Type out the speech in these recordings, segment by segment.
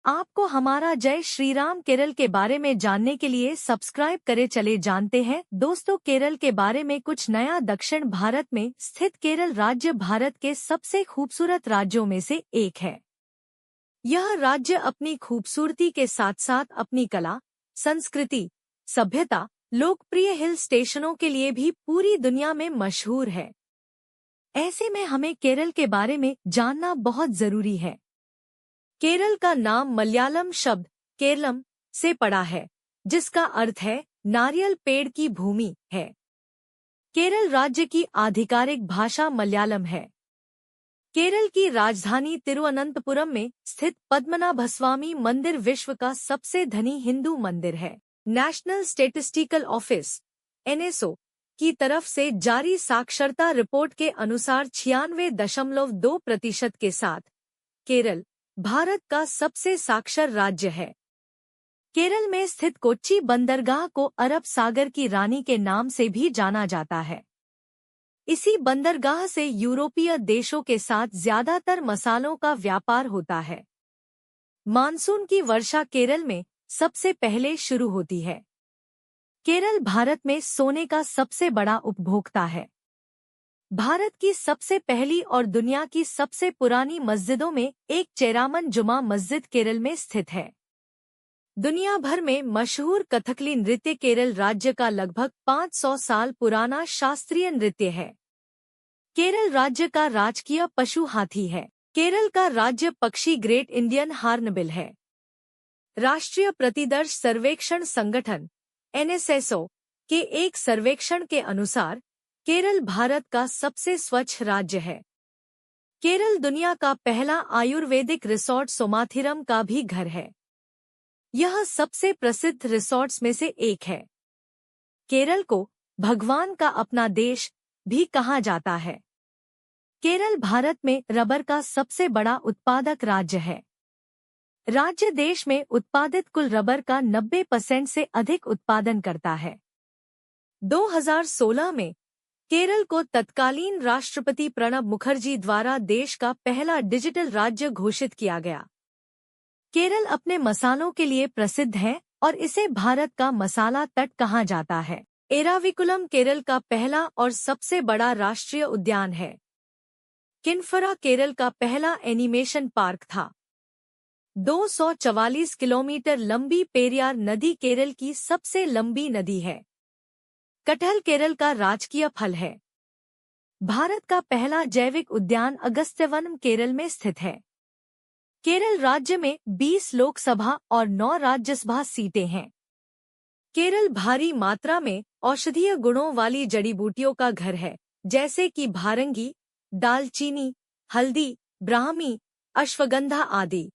आपको हमारा जय श्री राम केरल के बारे में जानने के लिए सब्सक्राइब करे। चले जानते हैं दोस्तों केरल के बारे में कुछ नया। दक्षिण भारत में स्थित केरल राज्य भारत के सबसे खूबसूरत राज्यों में से एक है। यह राज्य अपनी खूबसूरती के साथ साथ अपनी कला, संस्कृति, सभ्यता, लोकप्रिय हिल स्टेशनों के लिए भी पूरी दुनिया में मशहूर है। ऐसे में हमें केरल के बारे में जानना बहुत जरूरी है। केरल का नाम मलयालम शब्द केरलम से पड़ा है, जिसका अर्थ है नारियल पेड़ की भूमि है। केरल राज्य की आधिकारिक भाषा मलयालम है। केरल की राजधानी तिरुवनंतपुरम में स्थित पद्मनाभस्वामी मंदिर विश्व का सबसे धनी हिंदू मंदिर है। नेशनल स्टेटिस्टिकल ऑफिस (एनएसओ) की तरफ से जारी साक्षरता रिपोर्ट के अनुसार 96.2% के साथ केरल भारत का सबसे साक्षर राज्य है। केरल में स्थित कोच्चि बंदरगाह को अरब सागर की रानी के नाम से भी जाना जाता है। इसी बंदरगाह से यूरोपीय देशों के साथ ज्यादातर मसालों का व्यापार होता है। मानसून की वर्षा केरल में सबसे पहले शुरू होती है। केरल भारत में सोने का सबसे बड़ा उपभोक्ता है। भारत की सबसे पहली और दुनिया की सबसे पुरानी मस्जिदों में एक चेरामन जुमा मस्जिद केरल में स्थित है। दुनिया भर में मशहूर कथकली नृत्य केरल राज्य का लगभग 500 साल पुराना शास्त्रीय नृत्य है। केरल राज्य का राजकीय पशु हाथी है। केरल का राज्य पक्षी ग्रेट इंडियन हॉर्नबिल है। राष्ट्रीय प्रतिदर्श सर्वेक्षण संगठन (एनएसएसओ) के एक सर्वेक्षण के अनुसार केरल भारत का सबसे स्वच्छ राज्य है। केरल दुनिया का पहला आयुर्वेदिक रिसोर्ट सोमाथिरम का भी घर है। यह सबसे प्रसिद्ध रिसोर्ट्स में से एक है। केरल को भगवान का अपना देश भी कहा जाता है। केरल भारत में रबर का सबसे बड़ा उत्पादक राज्य है। राज्य देश में उत्पादित कुल रबर का 90% से अधिक उत्पादन करता है। 2016 में केरल को तत्कालीन राष्ट्रपति प्रणब मुखर्जी द्वारा देश का पहला डिजिटल राज्य घोषित किया गया। केरल अपने मसालों के लिए प्रसिद्ध है और इसे भारत का मसाला तट कहा जाता है। एराविकुलम केरल का पहला और सबसे बड़ा राष्ट्रीय उद्यान है। किन्फरा केरल का पहला एनिमेशन पार्क था। 244 किलोमीटर लंबी पेरियार नदी केरल की सबसे लंबी नदी है। कटहल केरल का राजकीय फल है। भारत का पहला जैविक उद्यान अगस्त्यवनम केरल में स्थित है। केरल राज्य में 20 लोकसभा और 9 राज्यसभा सीटें हैं। केरल भारी मात्रा में औषधीय गुणों वाली जड़ी बूटियों का घर है, जैसे कि भारंगी, दालचीनी, हल्दी, ब्राह्मी, अश्वगंधा आदि।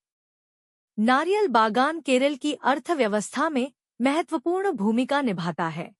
नारियल बागान केरल की अर्थव्यवस्था में महत्वपूर्ण भूमिका निभाता है।